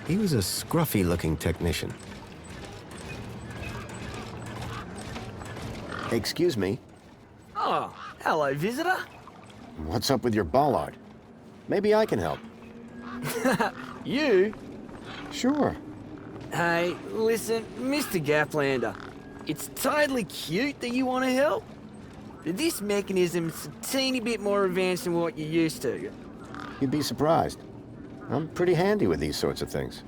He was a scruffy-looking technician. Excuse me. Oh, hello, visitor. What's up with your bollard? Maybe I can help. You? Sure. Hey, listen, Mr. Gaplander. It's totally cute that you want to help. But this mechanism's a teeny bit more advanced than what you're used to. You'd be surprised. I'm pretty handy with these sorts of things.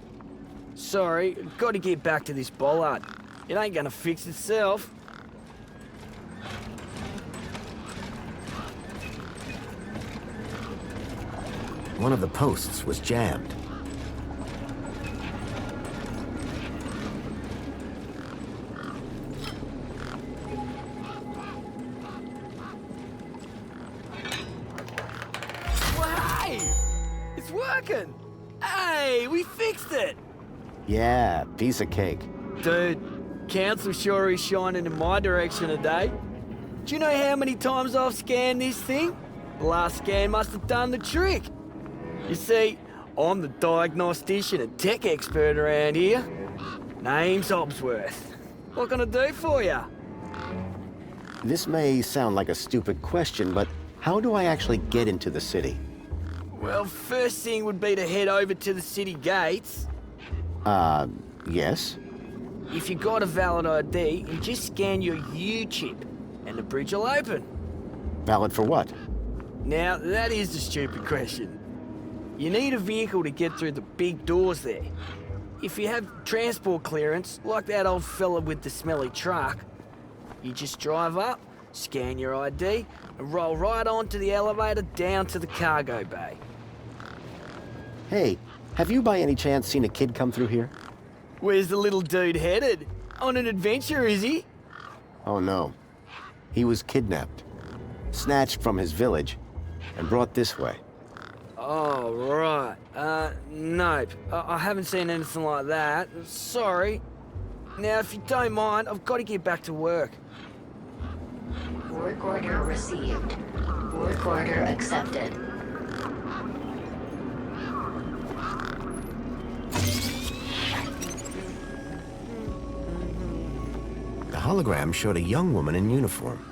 Sorry, got to get back to this bollard. It ain't gonna fix itself. One of the posts was jammed. Hey! It's working! Hey, we fixed it! Yeah, piece of cake. Dude, council sure is shining in my direction today. Do you know how many times I've scanned this thing? The last scan must have done the trick. You see, I'm the diagnostician and tech expert around here. Name's Obsworth. What can I do for you? This may sound like a stupid question, but how do I actually get into the city? Well, first thing would be to head over to the city gates. Yes? If you got a valid ID, you just scan your U-chip and the bridge will open. Valid for what? Now, that is the stupid question. You need a vehicle to get through the big doors there. If you have transport clearance, like that old fella with the smelly truck, you just drive up, scan your ID, and roll right onto the elevator down to the cargo bay. Hey, have you by any chance seen a kid come through here? Where's the little dude headed? On an adventure, is he? Oh no. He was kidnapped, snatched from his village, and brought this way. Oh, right. Nope. I haven't seen anything like that. Sorry. Now, if you don't mind, I've got to get back to work. Work order received. Work order accepted. The hologram showed a young woman in uniform.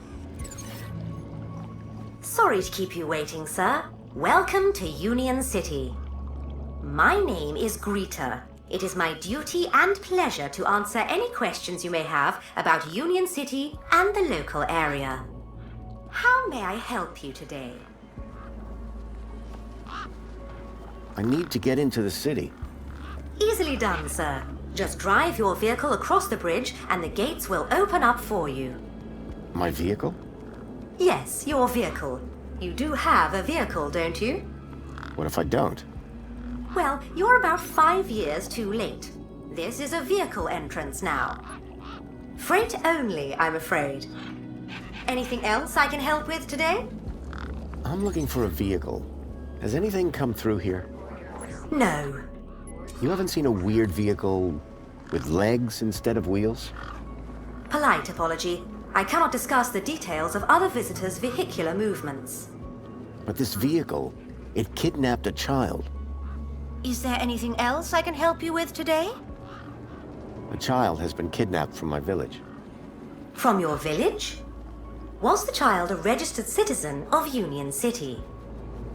Sorry to keep you waiting, sir. Welcome to Union City. My name is Greta. It is my duty and pleasure to answer any questions you may have about Union City and the local area. How may I help you today? I need to get into the city. Easily done, sir. Just drive your vehicle across the bridge and the gates will open up for you. My vehicle? Yes, your vehicle. You do have a vehicle, don't you? What if I don't? Well, you're about 5 years too late. This is a vehicle entrance now. Freight only, I'm afraid. Anything else I can help with today? I'm looking for a vehicle. Has anything come through here? No. You haven't seen a weird vehicle with legs instead of wheels? Polite apology. I cannot discuss the details of other visitors' vehicular movements. But this vehicle, it kidnapped a child. Is there anything else I can help you with today? A child has been kidnapped from my village. From your village? Was the child a registered citizen of Union City?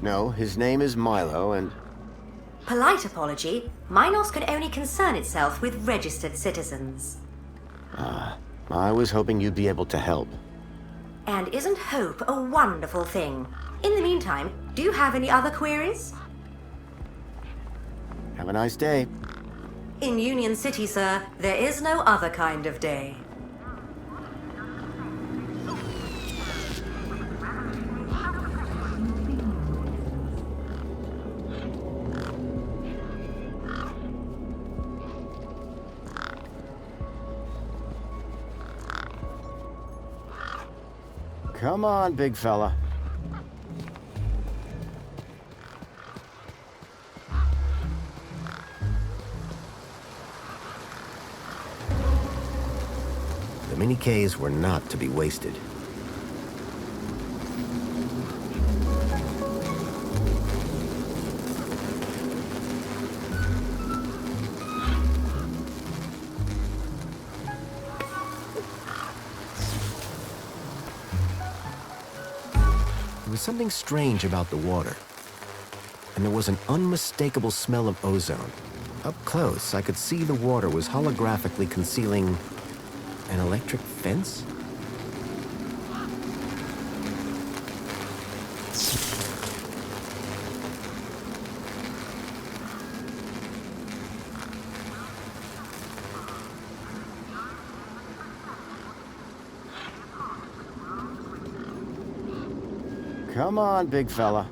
No, his name is Milo, and Polite apology. Minos can only concern itself with registered citizens. I was hoping you'd be able to help. And isn't hope a wonderful thing? In the meantime, do you have any other queries? Have a nice day. In Union City, sir, there is no other kind of day. Come on, big fella. The mini-Ks were not to be wasted. was something strange about the water. And there was an unmistakable smell of ozone. Up close, I could see the water was holographically concealing an electric fence? Come on, big fella.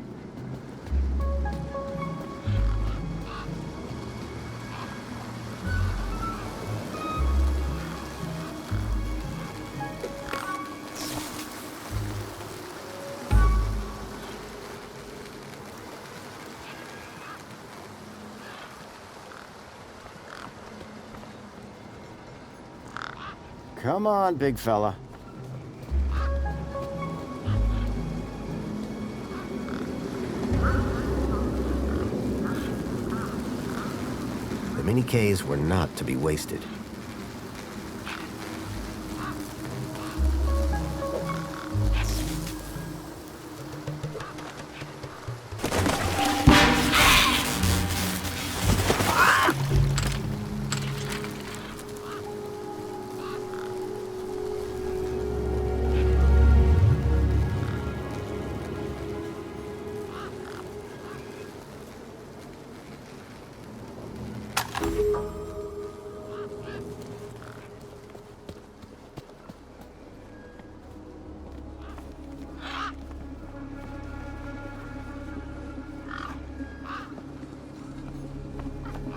Come on, big fella. The mini Ks were not to be wasted.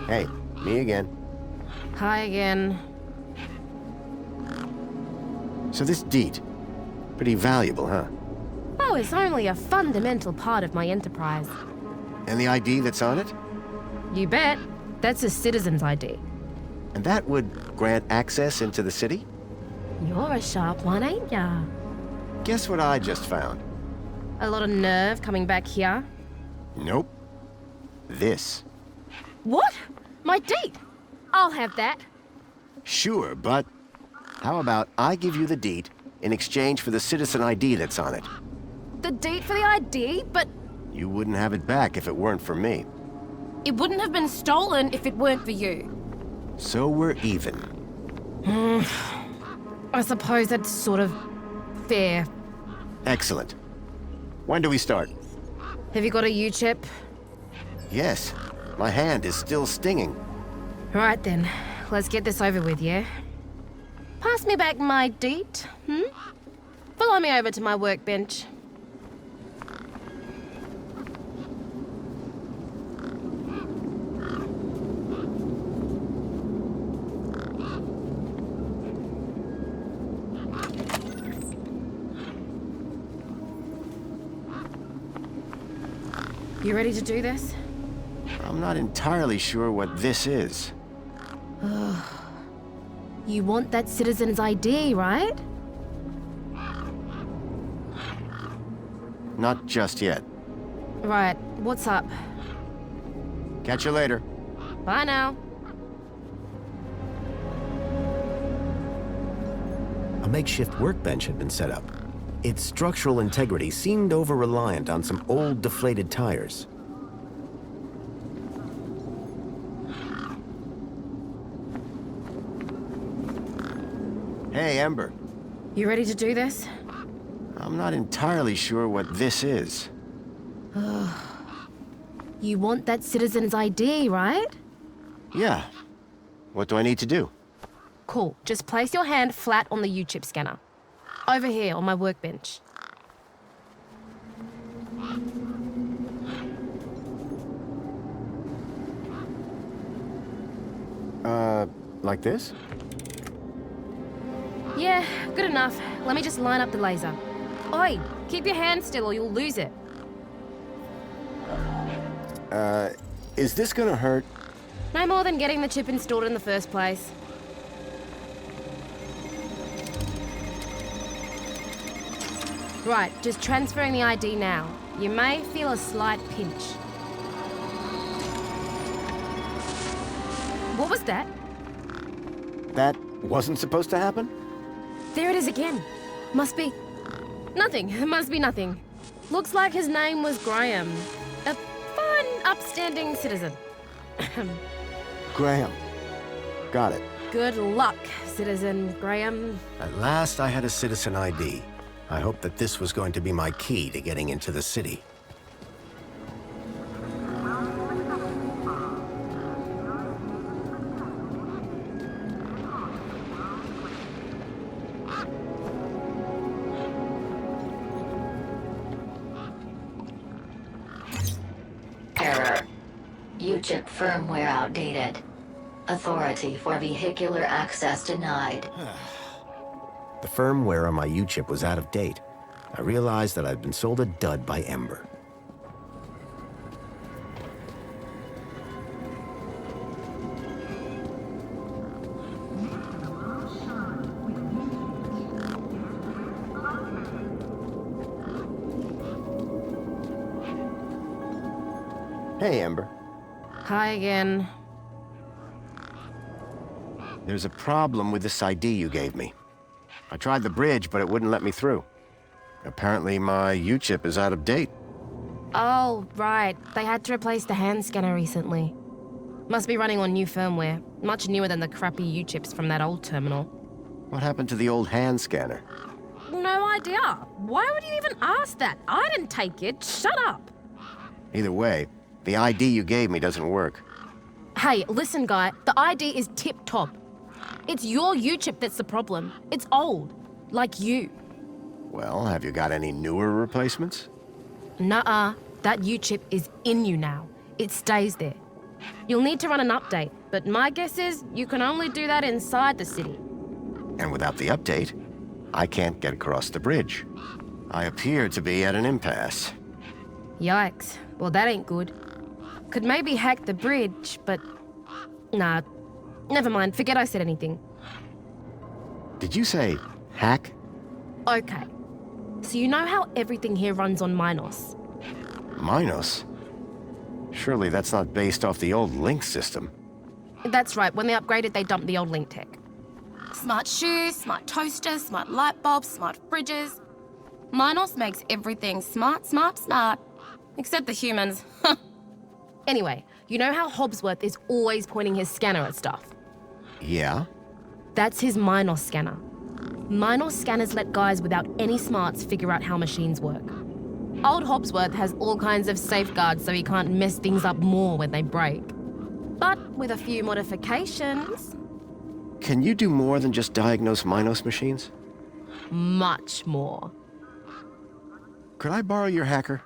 Hey, me again. Hi again. So this deed, pretty valuable, huh? Oh, it's only a fundamental part of my enterprise. And the ID that's on it? You bet. That's a citizen's ID. And that would grant access into the city? You're a sharp one, ain't ya? Guess what I just found? A lot of nerve coming back here. Nope. This. What? My deed? I'll have that. Sure, but how about I give you the deed in exchange for the citizen ID that's on it? The deed for the ID, but You wouldn't have it back if it weren't for me. it wouldn't have been stolen if it weren't for you. So we're even. I suppose that's sort of fair. Excellent. When do we start? Have you got a U-chip? Yes. My hand is still stinging. Right then, let's get this over with, yeah? Pass me back my deed, Follow me over to my workbench. You ready to do this? I'm not entirely sure what this is. You want that citizen's ID, right? Not just yet. Right, what's up? Catch you later. Bye now. A makeshift workbench had been set up. Its structural integrity seemed over-reliant on some old deflated tires. Hey, Ember. You ready to do this? I'm not entirely sure what this is. You want that citizen's ID, right? Yeah. What do I need to do? Cool. Just place your hand flat on the U-chip scanner. Over here on my workbench. Like this? Yeah, good enough. Let me just line up the laser. Oi, keep your hand still or you'll lose it. Is this gonna hurt? No more than getting the chip installed in the first place. Right, just transferring the ID now. You may feel a slight pinch. What was that? That wasn't supposed to happen? There it is again. Must be... nothing. Must be nothing. Looks like his name was Graham. A fine, upstanding citizen. Graham. Got it. Good luck, Citizen Graham. At last I had a citizen ID. I hoped that this was going to be my key to getting into the city. Error. UChip firmware outdated. Authority for vehicular access denied. The firmware on my U-chip was out of date. I realized that I'd been sold a dud by Ember. Hey, Ember. Hi again. There's a problem with this ID you gave me. I tried the bridge, but it wouldn't let me through. Apparently, my U-chip is out of date. Oh, right. They had to replace the hand scanner recently. Must be running on new firmware. Much newer than the crappy U-chips from that old terminal. What happened to the old hand scanner? No idea. Why would you even ask that? I didn't take it. Shut up. Either way, the ID you gave me doesn't work. Hey, listen, guy. The ID is tip-top. It's your U-chip that's the problem. It's old. Like you. Well, have you got any newer replacements? Nuh-uh. That U-chip is in you now. It stays there. You'll need to run an update, but my guess is you can only do that inside the city. And without the update, I can't get across the bridge. I appear to be at an impasse. Yikes. Well, that ain't good. Could maybe hack the bridge, but... Nah. Never mind. Forget I said anything. Did you say hack? Okay. So you know how everything here runs on Minos? Minos? Surely that's not based off the old Link system. That's right. When they upgraded, they dumped the old Link tech. Smart shoes, smart toasters, smart light bulbs, smart fridges. Minos makes everything smart, smart, smart. Except the humans. Anyway, you know how Hobbsworth is always pointing his scanner at stuff? Yeah? That's his Minos scanner. Minos scanners let guys without any smarts figure out how machines work. Old Hobbsworth has all kinds of safeguards so he can't mess things up more when they break. But with a few modifications... Can you do more than just diagnose Minos machines? Much more. Could I borrow your hacker?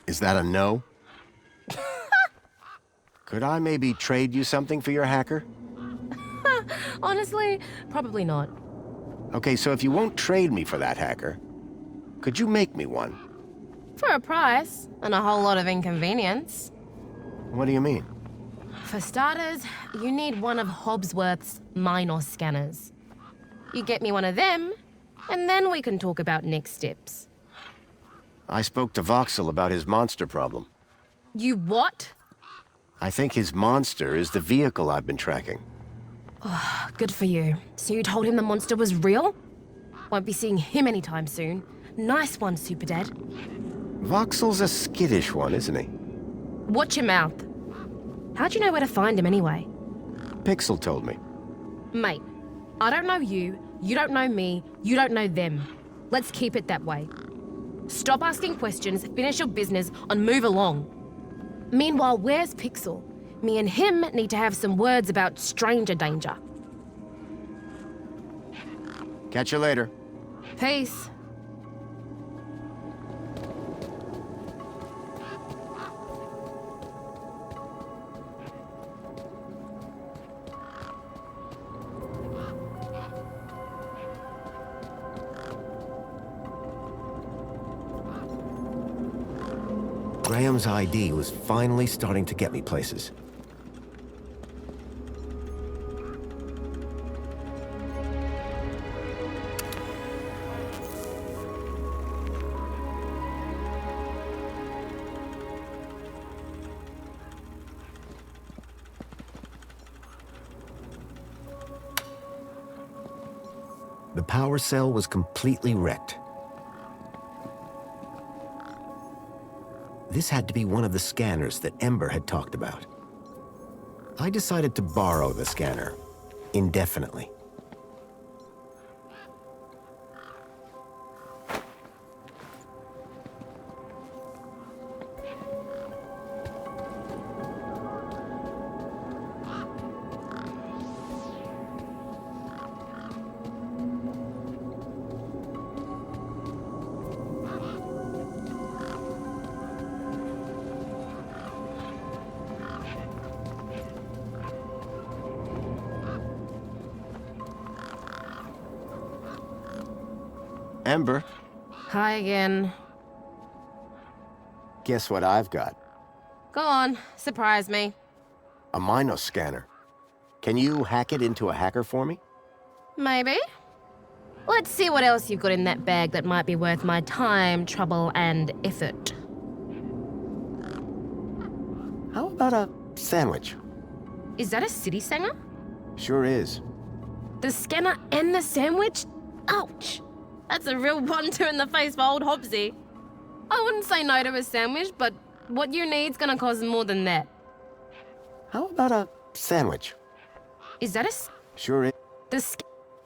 Is that a no? Could I maybe trade you something for your hacker? Honestly, probably not. Okay, so if you won't trade me for that hacker, could you make me one? For a price, and a whole lot of inconvenience. What do you mean? For starters, you need one of Hobbsworth's Minos scanners. You get me one of them, and then we can talk about next steps. I spoke to Voxel about his monster problem. You what? I think his monster is the vehicle I've been tracking. Good for you. So you told him the monster was real? Won't be seeing him anytime soon. Nice one, Super Dad. Voxel's a skittish one, isn't he? Watch your mouth. How'd you know where to find him anyway? Pixel told me. Mate, I don't know you, you don't know me, you don't know them. Let's keep it that way. Stop asking questions, finish your business, and move along. Meanwhile, where's Pixel? Me and him need to have some words about stranger danger. Catch you later. Peace. Graham's ID was finally starting to get me places. The power cell was completely wrecked. This had to be one of the scanners that Ember had talked about. I decided to borrow the scanner, indefinitely. Ember, Hi again. guess what I've got? Go on, surprise me. A Minos scanner. Can you hack it into a hacker for me? Maybe. Let's see what else you've got in that bag that might be worth my time, trouble, and effort. How about a sandwich? Is that a city singer? Sure is. The scanner and the sandwich? Ouch! That's a real one-two in the face for old Hobbsy. I wouldn't say no to a sandwich, but what you need's gonna cost more than that. How about a sandwich? Is that Sure is.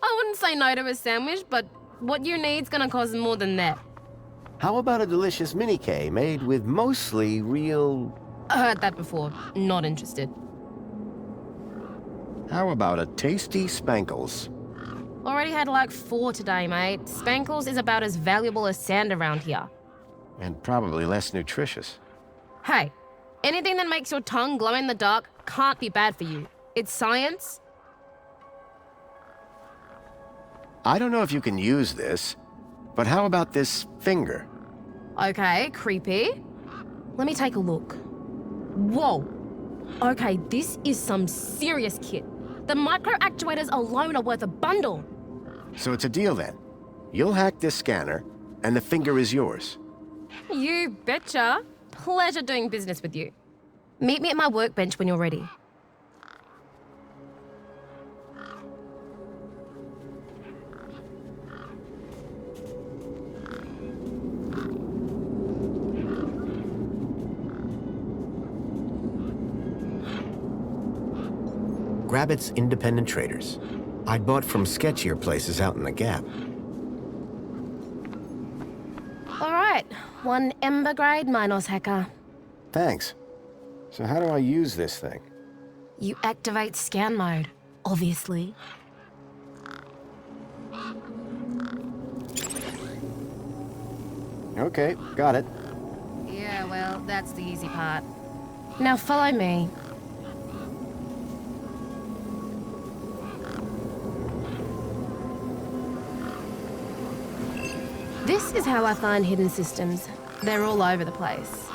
I wouldn't say no to a sandwich, but what you need's gonna cost more than that. How about a delicious mini K made with mostly real... I heard that before. Not interested. How about a tasty Spankles? Already had like 4 today, mate. Spankles is about as valuable as sand around here. And probably less nutritious. Hey, anything that makes your tongue glow in the dark can't be bad for you. It's science. I don't know if you can use this, but how about this finger? Okay, creepy. Let me take a look. Whoa. Okay, this is some serious kit. The micro actuators alone are worth a bundle. So it's a deal then. You'll hack this scanner, and the finger is yours. You betcha. Pleasure doing business with you. Meet me at my workbench when you're ready. Grabbit's independent traders. I'd bought from sketchier places out in the Gap. All right, 1 Ember grade Minos hacker. Thanks. So how do I use this thing? You activate scan mode, obviously. Okay, got it. Yeah, well, that's the easy part. Now follow me. This is how I find hidden systems. They're all over the place.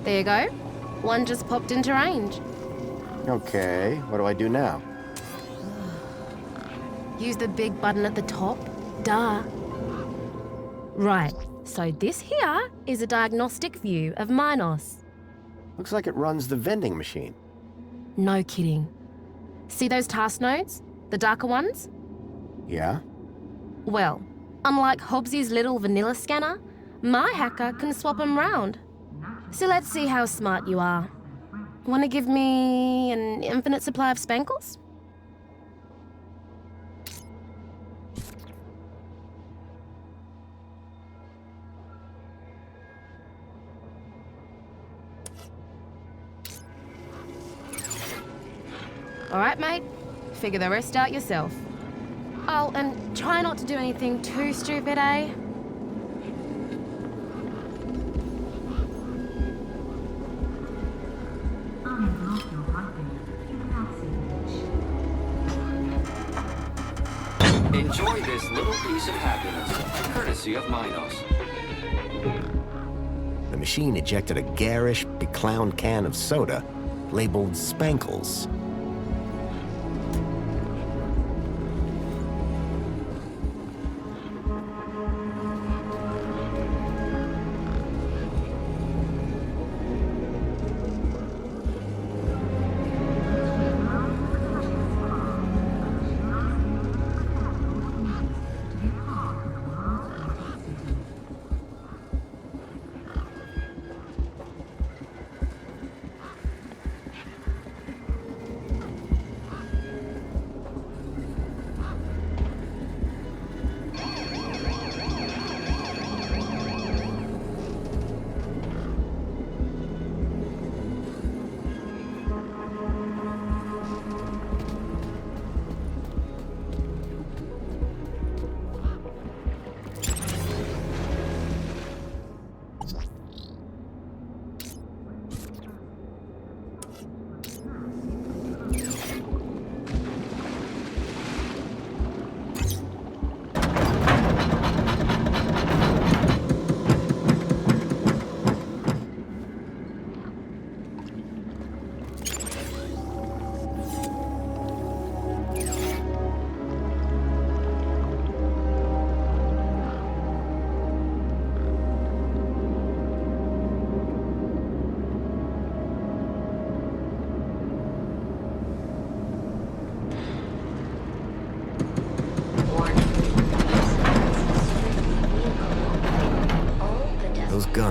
There you go. One just popped into range. Okay, what do I do now? Use the big button at the top. Duh. Right, so this here is a diagnostic view of Minos. Looks like it runs the vending machine. No kidding. See those task nodes? The darker ones? Yeah? Well, unlike Hobbsy's little vanilla scanner, my hacker can swap them round. So let's see how smart you are. Want to give me an infinite supply of spankles? All right, mate. Figure the rest out yourself. Oh, and try not to do anything too stupid, eh? Enjoy this little piece of happiness, courtesy of Minos. The machine ejected a garish, beclowned can of soda labeled Spankles.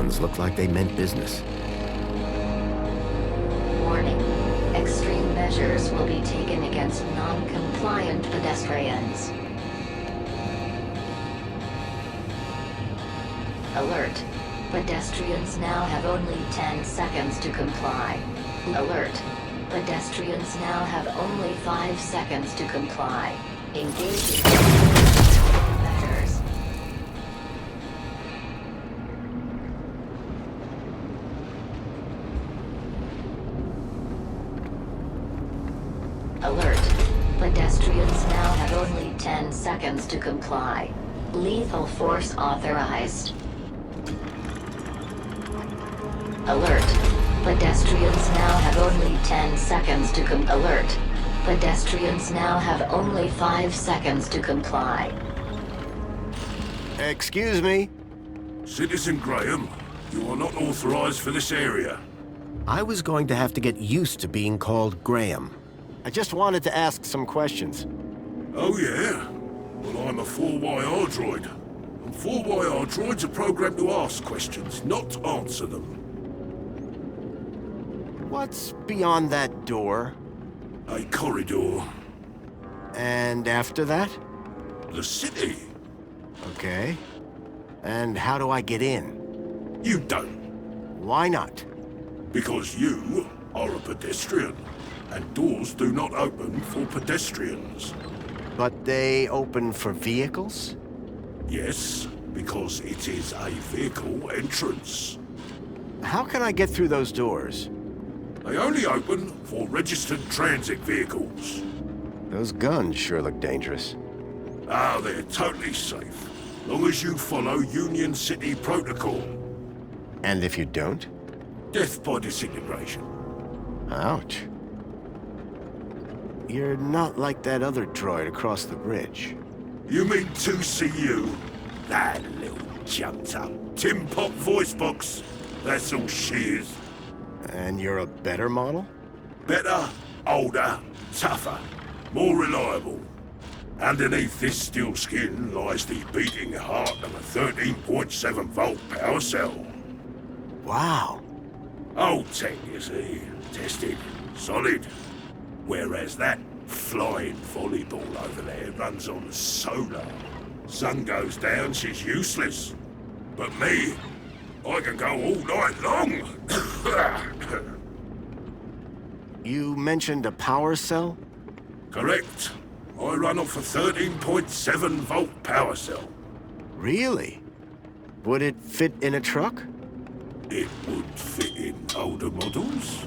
ones looked like they meant business. Warning. Extreme measures will be taken against non-compliant pedestrians. Alert. Pedestrians now have only 10 seconds to comply. Alert. Pedestrians now have only 5 seconds to comply. Engaging measures. Alert. Pedestrians now have only 10 seconds to comply. Lethal force authorized. Alert. Pedestrians now have only 10 seconds to alert. Pedestrians now have only 5 seconds to comply. Excuse me? Citizen Graham, you are not authorized for this area. I was going to have to get used to being called Graham. I just wanted to ask some questions. Oh yeah? Well, I'm a 4YR droid. And 4YR droids are programmed to ask questions, not answer them. What's beyond that door? A corridor. And after that? The city. Okay. And how do I get in? You don't. Why not? Because you are a pedestrian. And doors do not open for pedestrians. But they open for vehicles? Yes, because it is a vehicle entrance. How can I get through those doors? They only open for registered transit vehicles. Those guns sure look dangerous. Ah, they're totally safe. Long as you follow Union City protocol. And if you don't? Death by disintegration. Ouch. You're not like that other droid across the bridge. You mean 2CU? That little jumped up tin pot voice box. That's all she is. And you're a better model? Better, older, tougher, more reliable. Underneath this steel skin lies the beating heart of a 13.7 volt power cell. Wow. Old tech, you see. Tested. Solid. Whereas that flying volleyball over there runs on solar. Sun goes down, she's useless. But me, I can go all night long. You mentioned a power cell? Correct. I run off a 13.7 volt power cell. Really? Would it fit in a truck? It would fit in older models.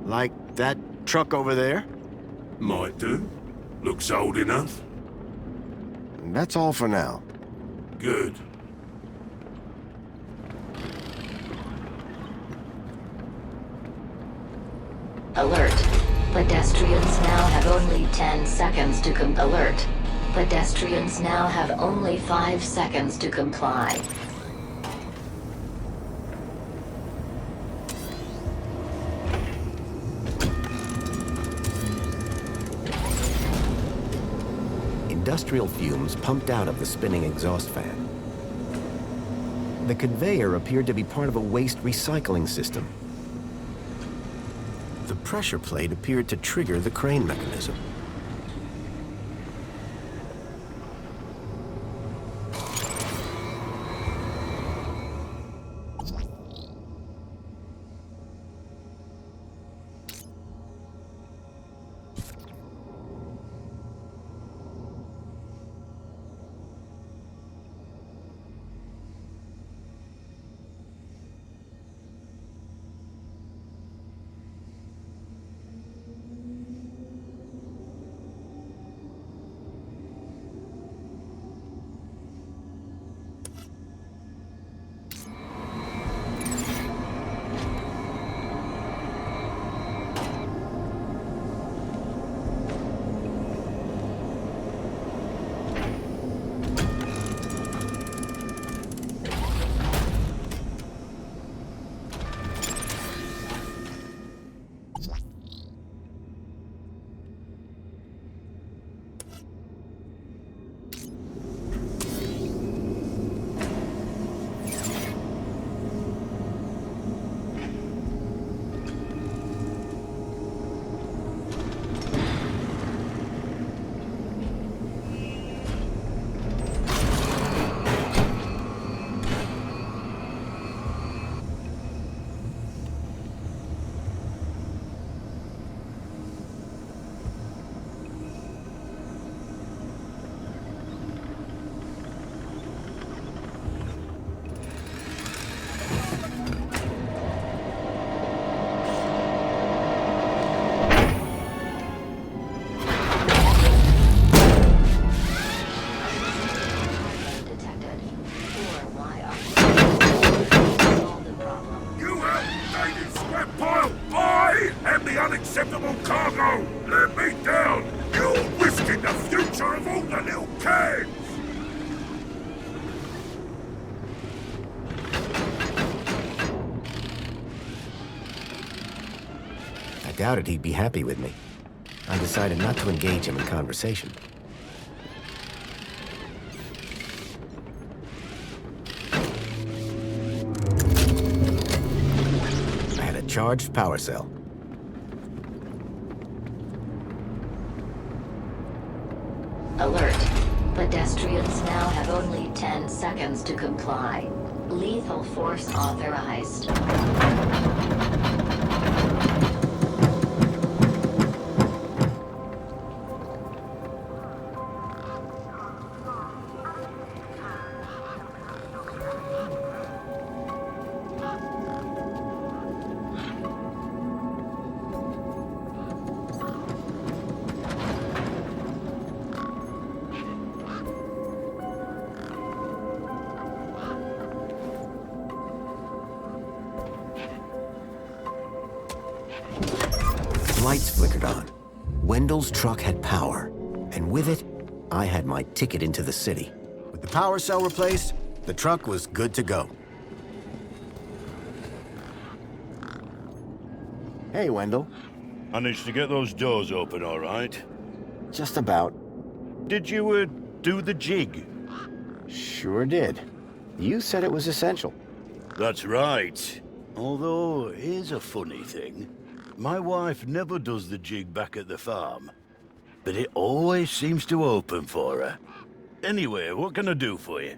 Like that truck over there? Might do. Looks old enough. That's all for now. Good. Alert. Pedestrians now have only 10 seconds to alert. Pedestrians now have only 5 seconds to comply. Industrial fumes pumped out of the spinning exhaust fan. The conveyor appeared to be part of a waste recycling system. The pressure plate appeared to trigger the crane mechanism. doubted he'd be happy with me. I decided not to engage him in conversation. I had a charged power cell. Alert. Pedestrians now have only 10 seconds to comply. Lethal force authorized. Lights flickered on. Wendell's truck had power, and with it, I had my ticket into the city. With the power cell replaced, the truck was good to go. Hey, Wendell. Managed to get those doors open all right? Just about. Did you, do the jig? Sure did. You said it was essential. That's right. Although, here's a funny thing. My wife never does the jig back at the farm, but it always seems to open for her. Anyway, what can I do for you?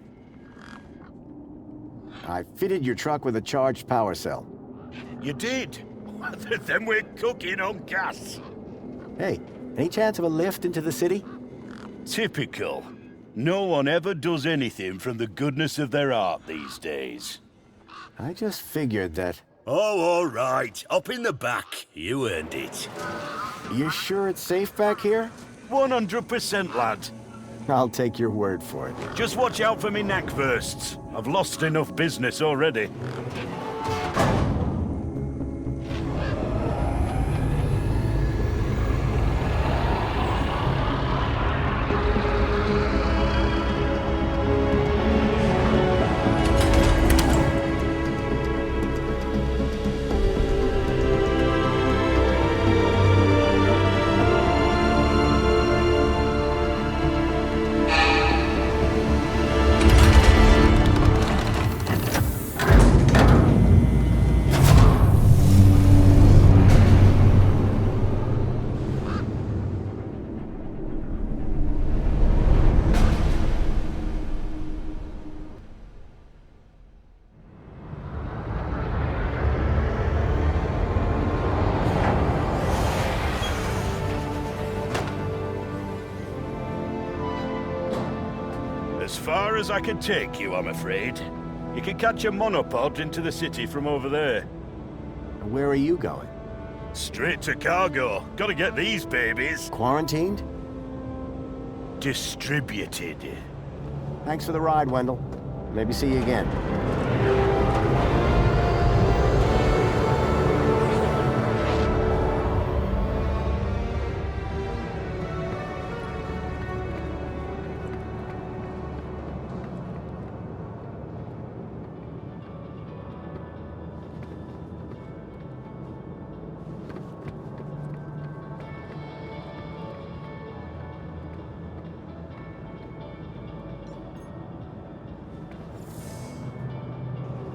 I fitted your truck with a charged power cell. You did? Then we're cooking on gas. Hey, any chance of a lift into the city? Typical. No one ever does anything from the goodness of their heart these days. I just figured that... Oh, all right. Up in the back. You earned it. You sure it's safe back here? 100%, lad. I'll take your word for it. Just watch out for me neck bursts. I've lost enough business already. As far as I can take you, I'm afraid. You can catch a monopod into the city from over there. Where are you going? Straight to cargo. Gotta get these babies Quarantined? distributed. Thanks for the ride, Wendell. Maybe see you again.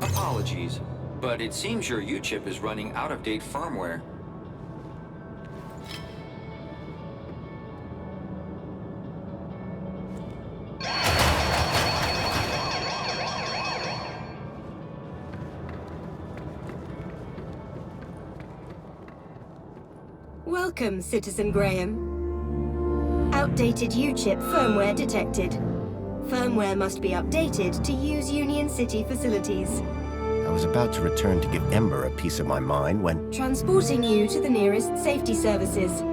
Apologies, but it seems your U-chip is running out-of-date firmware. Welcome, Citizen Graham. Outdated U-chip firmware detected. Firmware must be updated to use Union City facilities. I was about to return to give Ember a piece of my mind when... Transporting you to the nearest safety services.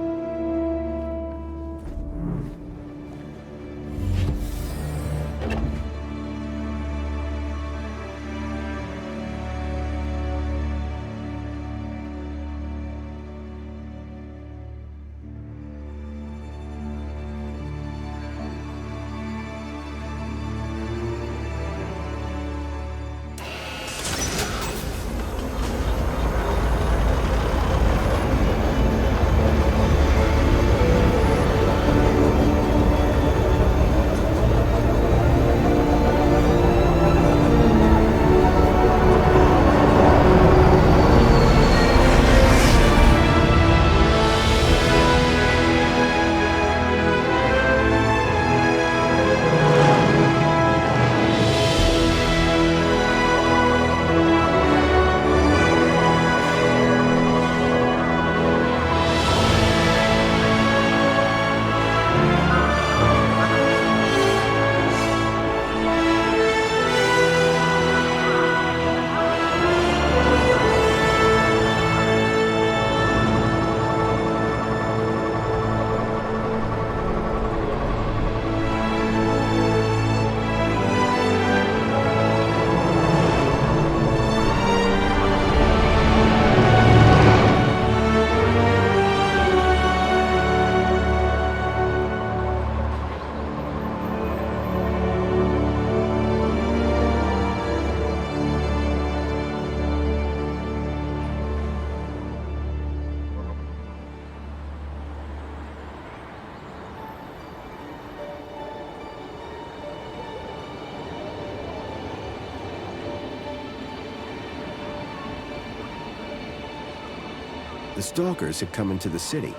The stalkers had come into the city,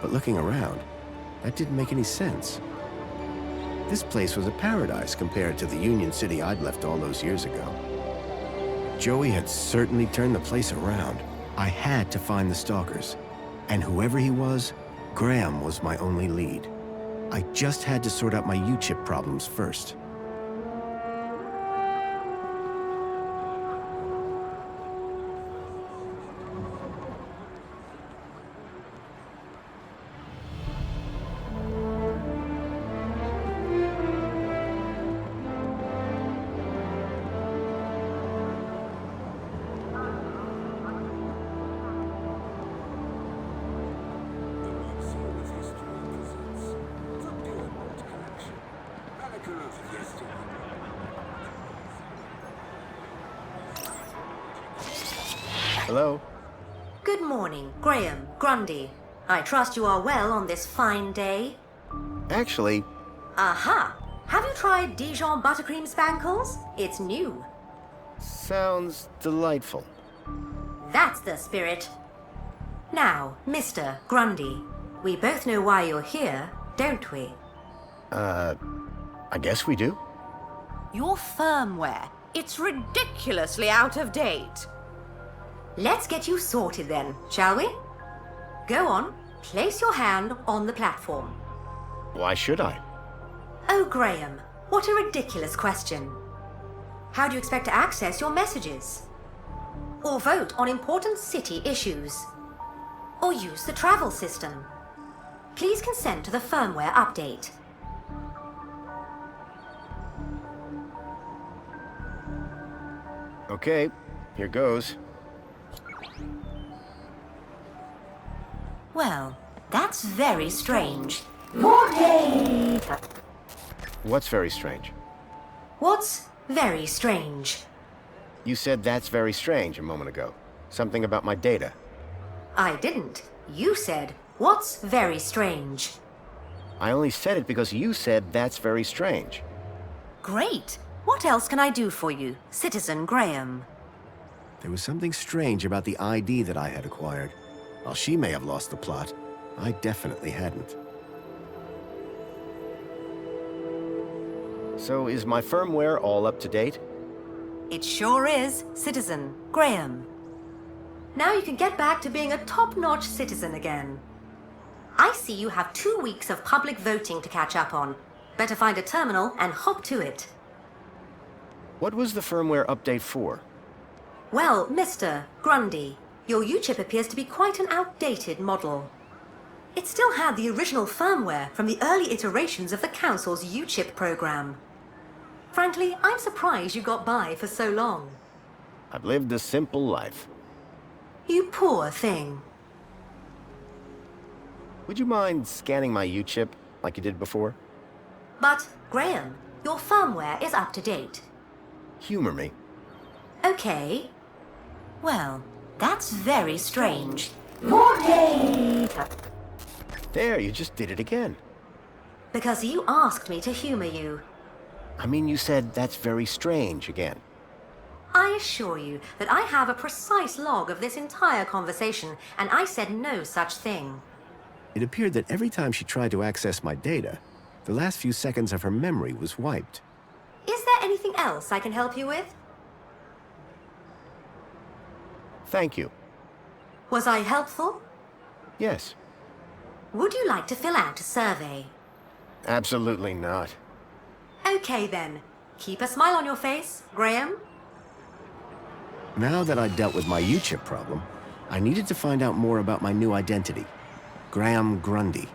but looking around, that didn't make any sense. This place was a paradise compared to the Union City I'd left all those years ago. Joey had certainly turned the place around. I had to find the stalkers, and whoever he was, Graham was my only lead. I just had to sort out my U-chip problems first. Hello? Good morning, Graham, Grundy. I trust you are well on this fine day. Actually, Aha! Have you tried Dijon buttercream spankles? It's new. sounds delightful. That's the spirit. Now, Mr. Grundy, we both know why you're here, don't we? I guess we do. Your firmware. It's ridiculously out of date. Let's get you sorted then, shall we? Go on, place your hand on the platform. Why should I? Oh, Graham, what a ridiculous question. How do you expect to access your messages? Or vote on important city issues? Or use the travel system? Please consent to the firmware update. Okay, here goes. Well, that's very strange. What's very strange? What's very strange? You said that's very strange a moment ago. Something about my data. I didn't. You said, what's very strange? I only said it because you said that's very strange. Great. What else can I do for you, Citizen Graham? There was something strange about the ID that I had acquired. While she may have lost the plot, I definitely hadn't. So is my firmware all up to date? It sure is, Citizen Graham. Now you can get back to being a top-notch citizen again. I see you have 2 weeks of public voting to catch up on. Better find a terminal and hop to it. What was the firmware update for? Well, Mr. Grundy, your U-chip appears to be quite an outdated model. It still had the original firmware from the early iterations of the Council's U-chip program. Frankly, I'm surprised you got by for so long. I've lived a simple life. You poor thing. Would you mind scanning my U-chip like you did before? But, Graham, your firmware is up to date. Humor me. Okay. Well, that's very strange. There, you just did it again. Because you asked me to humor you. I mean, you said that's very strange again. I assure you that I have a precise log of this entire conversation, and I said no such thing. It appeared that every time she tried to access my data, the last few seconds of her memory was wiped. Is there anything else I can help you with? Thank you. Was I helpful? Yes. Would you like to fill out a survey? Absolutely not. Okay then. Keep a smile on your face, Graham. Now that I'd dealt with my U-chip problem, I needed to find out more about my new identity, Graham Grundy.